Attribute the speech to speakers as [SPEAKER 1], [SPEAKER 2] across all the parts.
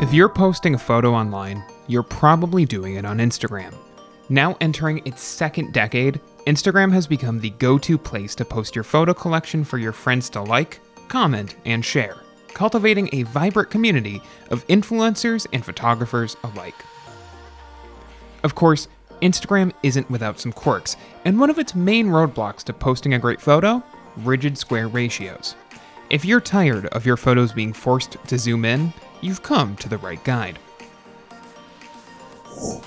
[SPEAKER 1] If you're posting a photo online, you're probably doing it on Instagram. Now entering its second decade, Instagram has become the go-to place to post your photo collection for your friends to like, comment, and share, cultivating a vibrant community of influencers and photographers alike. Of course, Instagram isn't without some quirks, and one of its main roadblocks to posting a great photo? Rigid square ratios. If you're tired of your photos being forced to zoom in, you've come to the right guide.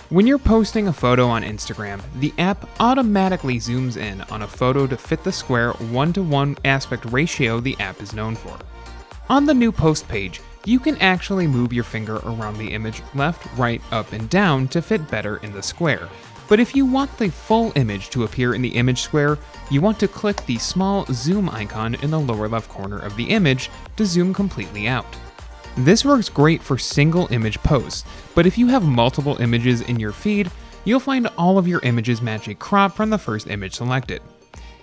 [SPEAKER 1] When you're posting a photo on Instagram, the app automatically zooms in on a photo to fit the square 1:1 aspect ratio the app is known for. On the new post page, you can actually move your finger around the image left, right, up, and down to fit better in the square. But if you want the full image to appear in the image square, you want to click the small zoom icon in the lower left corner of the image to zoom completely out. This works great for single image posts, but if you have multiple images in your feed, you'll find all of your images match a crop from the first image selected.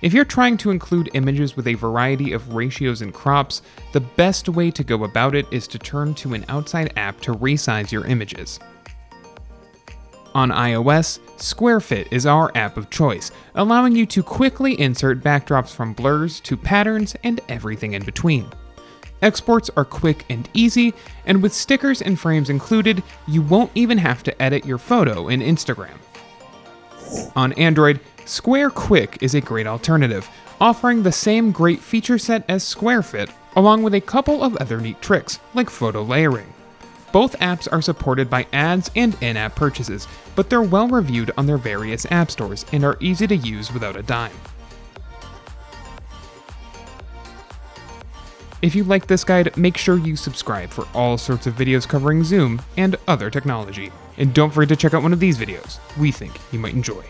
[SPEAKER 1] If you're trying to include images with a variety of ratios and crops, the best way to go about it is to turn to an outside app to resize your images. On iOS, SquareFit is our app of choice, allowing you to quickly insert backdrops from blurs to patterns and everything in between. Exports are quick and easy, and with stickers and frames included, you won't even have to edit your photo in Instagram. On Android, Square Quick is a great alternative, offering the same great feature set as SquareFit, along with a couple of other neat tricks, like photo layering. Both apps are supported by ads and in-app purchases, but they're well reviewed on their various app stores and are easy to use without a dime. If you like this guide, make sure you subscribe for all sorts of videos covering Zoom and other technology. And don't forget to check out one of these videos we think you might enjoy.